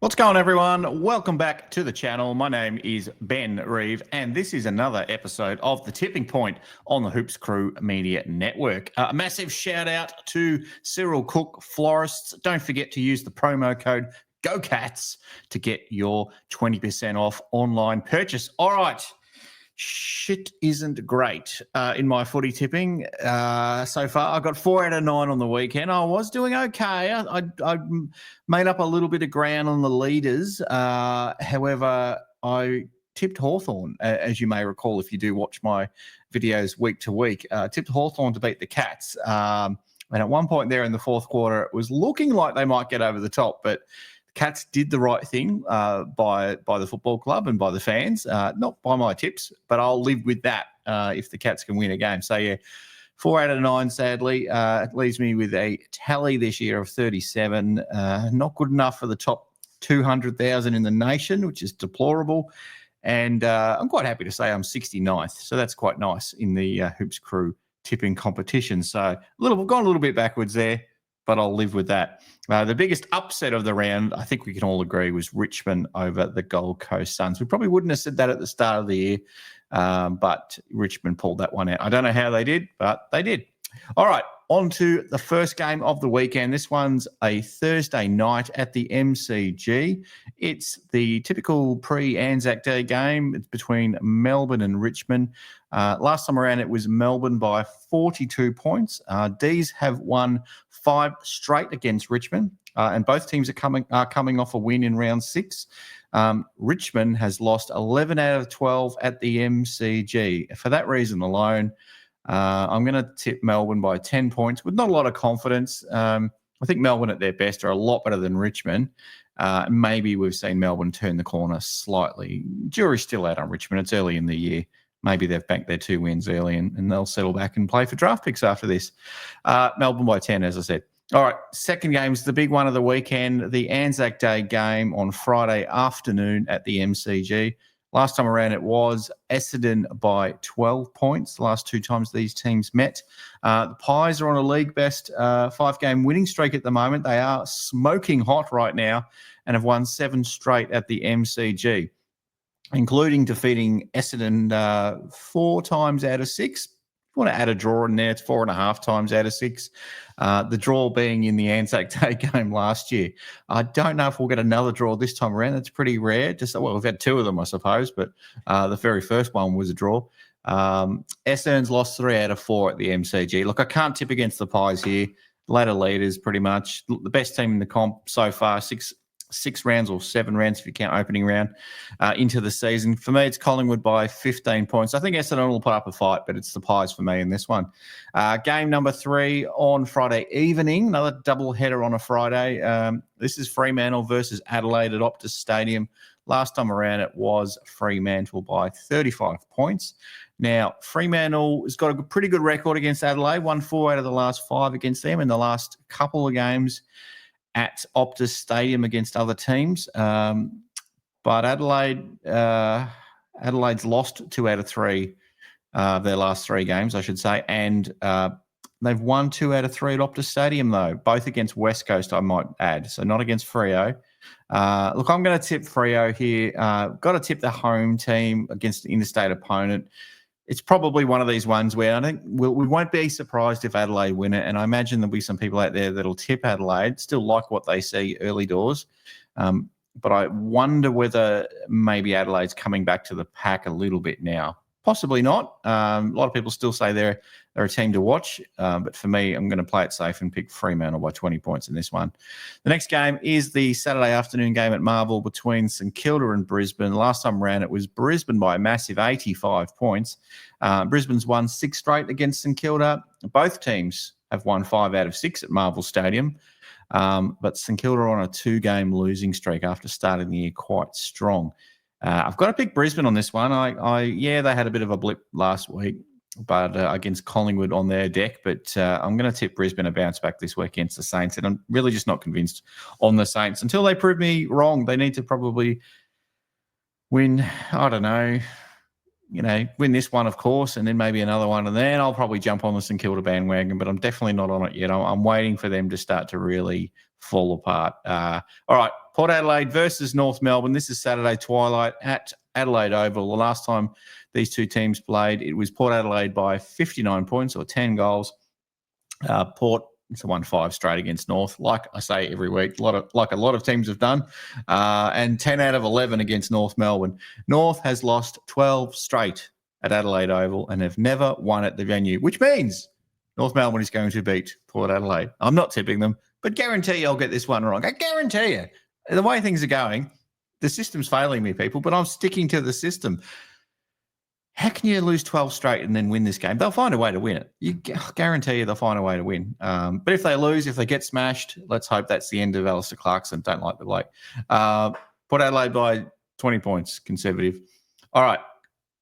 What's going on, everyone? Welcome back to the channel. My name is Ben Reeve, and this is another episode of The Tipping Point on the Hoops Crew Media Network. A massive shout out to Cyril Cook Florists. Don't forget to use the promo code GOCATS to get your 20% off online purchase. All right. Shit isn't great in my footy tipping so far. I got 4 out of 9 on the weekend. I was doing okay. I made up a little bit of ground on the leaders. However, I tipped Hawthorn, as you may recall if you do watch my videos week to week. Tipped Hawthorn to beat the Cats. And at one point there in the fourth quarter, it was looking like they might get over the top, but Cats did the right thing by the football club and by the fans, not by my tips, but I'll live with that if the Cats can win a game. So, yeah, 4 out of 9, sadly. It leaves me with a tally this year of 37. Not good enough for the top 200,000 in the nation, which is deplorable. And I'm quite happy to say I'm 69th. So that's quite nice in the Hoops Crew tipping competition. So gone a little bit backwards there, but I'll live with that. The biggest upset of the round, I think we can all agree, was Richmond over the Gold Coast Suns. We probably wouldn't have said that at the start of the year, but Richmond pulled that one out. I don't know how they did, but they did. All right, on to the first game of the weekend. This one's a Thursday night at the MCG. It's the typical pre-Anzac Day game. It's between Melbourne and Richmond. Last time around, it was Melbourne by 42 points. D's have won 5 straight against Richmond, and both teams are coming off a win in round 6. Richmond has lost 11 out of 12 at the MCG. For that reason alone, I'm going to tip Melbourne by 10 points with not a lot of confidence. I think Melbourne at their best are a lot better than Richmond. Maybe we've seen Melbourne turn the corner slightly. Jury's still out on Richmond. It's early in the year. Maybe they've banked their 2 wins early and they'll settle back and play for draft picks after this. Melbourne by 10, as I said. All right, second game's the big one of the weekend, the Anzac Day game on Friday afternoon at the MCG. Last time around, it was Essendon by 12 points. The last 2 times these teams met. The Pies are on a league best 5-game winning streak at the moment. They are smoking hot right now and have won 7 straight at the MCG, including defeating Essendon 4 times out of 6. If you want to add a draw in there, it's 4.5 times out of 6. The draw being in the Anzac Day game last year. I don't know if we'll get another draw this time around. That's pretty rare. We've had 2 of them, I suppose, but the very first one was a draw. Essendon's lost 3 out of 4 at the MCG. Look, I can't tip against the Pies here. Ladder leaders, pretty much. The best team in the comp so far, 6 rounds or 7 rounds if you count opening round into the season. For me, it's Collingwood by 15 points. I think Essendon will put up a fight, but it's the Pies for me in this one. Game number 3 on Friday evening, another double header on a Friday. This is Fremantle versus Adelaide at Optus Stadium. Last time around, it was Fremantle by 35 points. Now, Fremantle has got a pretty good record against Adelaide, won 4 out of the last 5 against them in the last couple of games at Optus Stadium against other teams. But Adelaide's lost 2 out of 3 their last 3 games, I should say. And they've won 2 out of 3 at Optus Stadium, though, both against West Coast, I might add. So not against Freo. Look, I'm going to tip Freo here. Got to tip the home team against an interstate opponent. It's probably one of these ones where I think we won't be surprised if Adelaide win it. And I imagine there'll be some people out there that'll tip Adelaide, still like what they see early doors. But I wonder whether maybe Adelaide's coming back to the pack a little bit now. Possibly not. A lot of people still say they're a team to watch. But for me, I'm going to play it safe and pick Fremantle by 20 points in this one. The next game is the Saturday afternoon game at Marvel between St Kilda and Brisbane. Last time around, it was Brisbane by a massive 85 points. Brisbane's won 6 straight against St Kilda. Both teams have won 5 out of 6 at Marvel Stadium. But St Kilda are on a 2-game losing streak after starting the year quite strong. I've got to pick Brisbane on this one. They had a bit of a blip last week, but against Collingwood on their deck. But I'm going to tip Brisbane a bounce back this week against the Saints, and I'm really just not convinced on the Saints until they prove me wrong. They need to probably win. I don't know. Win this one, of course, and then maybe another one, and then I'll probably jump on the St Kilda bandwagon, but I'm definitely not on it yet. I'm waiting for them to start to really fall apart. All right, Port Adelaide versus North Melbourne. This is Saturday twilight at Adelaide Oval. The last time these two teams played, it was Port Adelaide by 59 points or 10 goals. Port, it's won 5 straight against North, like I say every week, like a lot of teams have done, and 10 out of 11 against North Melbourne. North has lost 12 straight at Adelaide Oval and have never won at the venue, which means North Melbourne is going to beat Port Adelaide. I'm not tipping them, but guarantee you I'll get this one wrong. I guarantee you. The way things are going, the system's failing me, people, but I'm sticking to the system. How can you lose 12 straight and then win this game? They'll find a way to win it. I guarantee you they'll find a way to win. But if they lose, if they get smashed, let's hope that's the end of Alistair Clarkson. Don't like the bloke. Put Adelaide by 20 points, conservative. All right.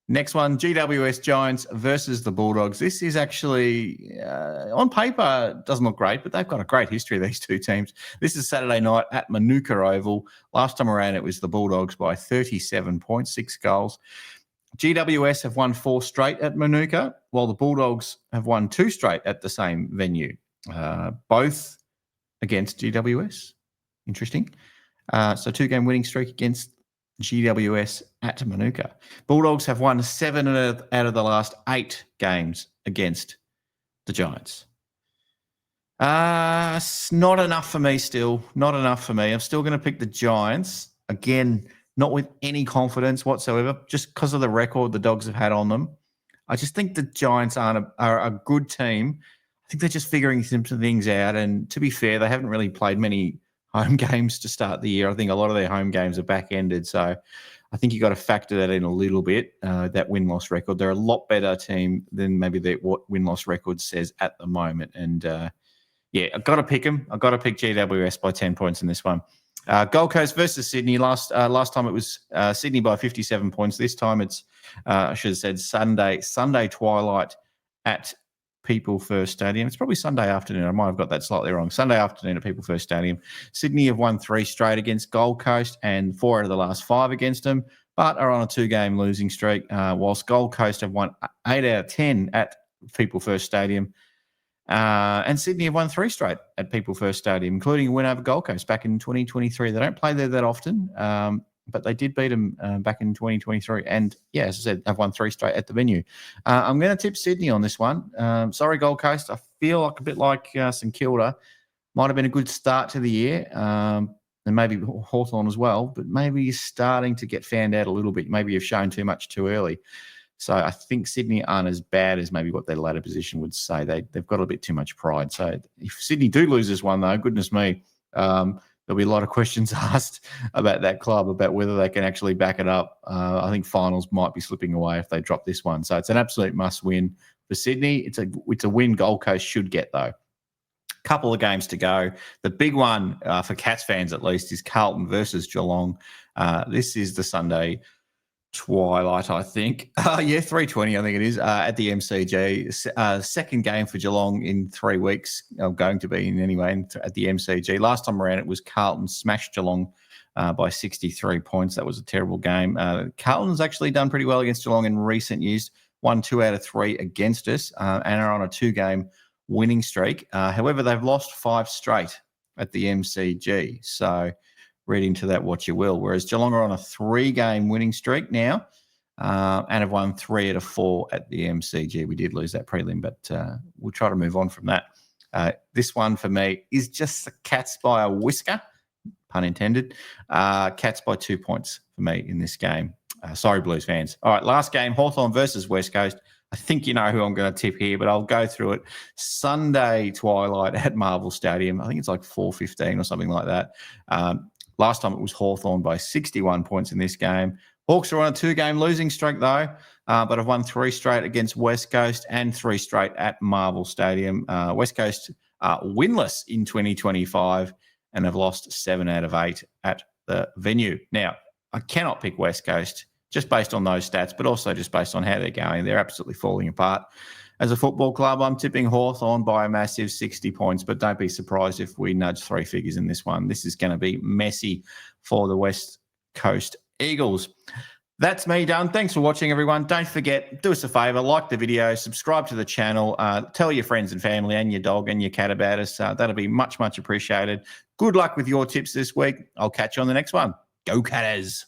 Next one, GWS Giants versus the Bulldogs. This is actually, on paper, doesn't look great, but they've got a great history, these two teams. This is Saturday night at Manuka Oval. Last time around, it was the Bulldogs by 37 points, 6 goals. GWS have won 4 straight at Manuka, while the Bulldogs have won 2 straight at the same venue, both against GWS. Interesting. So 2-game winning streak against GWS at Manuka. Bulldogs have won 7 out of the last 8 games against the Giants. It's not enough for me still. Not enough for me. I'm still going to pick the Giants. Again, not with any confidence whatsoever, just because of the record the Dogs have had on them. I just think the Giants are a good team. I think they're just figuring some things out. And to be fair, they haven't really played many home games to start the year. I think a lot of their home games are back-ended. So I think you've got to factor that in a little bit, that win-loss record. They're a lot better team than maybe what win-loss record says at the moment. And, I've got to pick them. I've got to pick GWS by 10 points in this one. Gold Coast versus Sydney. Last time it was Sydney by 57 points. This time it's, I should have said Sunday twilight at People First Stadium. It's probably Sunday afternoon. I might have got that slightly wrong. Sunday afternoon at People First Stadium. Sydney have won 3 straight against Gold Coast and 4 out of the last 5 against them, but are on a 2-game losing streak, whilst Gold Coast have won 8 out of 10 at People First Stadium. And Sydney have won 3 straight at People First Stadium, including a win over Gold Coast back in 2023. They don't play there that often, but they did beat them back in 2023. And, as I said, have won 3 straight at the venue. I'm going to tip Sydney on this one. Sorry, Gold Coast. I feel like a bit like St Kilda. Might have been a good start to the year, and maybe Hawthorn as well, but maybe you're starting to get fanned out a little bit. Maybe you've shown too much too early. So I think Sydney aren't as bad as maybe what their ladder position would say. They've got a bit too much pride. So if Sydney do lose this one, though, goodness me, there'll be a lot of questions asked about that club, about whether they can actually back it up. I think finals might be slipping away if they drop this one. So it's an absolute must-win for Sydney. It's a win Gold Coast should get, though. Couple of games to go. The big one for Cats fans, at least, is Carlton versus Geelong. This is the Sunday twilight, I think. 3:20, I think it is, at the MCG. Second game for Geelong in 3 weeks, going to be in anyway at the MCG. Last time around, it was Carlton smashed Geelong by 63 points. That was a terrible game. Carlton's actually done pretty well against Geelong in recent years, won 2 out of 3 against us, and are on a 2-game winning streak. However, they've lost 5 straight at the MCG. So read into that what you will. Whereas Geelong are on a 3-game winning streak now, and have won 3 out of 4 at the MCG. We did lose that prelim, but we'll try to move on from that. This one for me is just the Cats by a whisker, pun intended. Cats by 2 points for me in this game. Sorry, Blues fans. All right, last game, Hawthorn versus West Coast. I think you know who I'm going to tip here, but I'll go through it. Sunday twilight at Marvel Stadium. I think it's like 4:15 or something like that. Last time it was Hawthorn by 61 points in this game. Hawks are on a 2-game losing streak, though, but have won 3 straight against West Coast and 3 straight at Marvel Stadium. West Coast are winless in 2025 and have lost 7 out of 8 at the venue. Now, I cannot pick West Coast just based on those stats, but also just based on how they're going. They're absolutely falling apart. As a football club, I'm tipping Hawthorn by a massive 60 points, but don't be surprised if we nudge 3 figures in this one. This is going to be messy for the West Coast Eagles. That's me done. Thanks for watching, everyone. Don't forget, do us a favour, like the video, subscribe to the channel, tell your friends and family and your dog and your cat about us. That'll be much, much appreciated. Good luck with your tips this week. I'll catch you on the next one. Go Catters.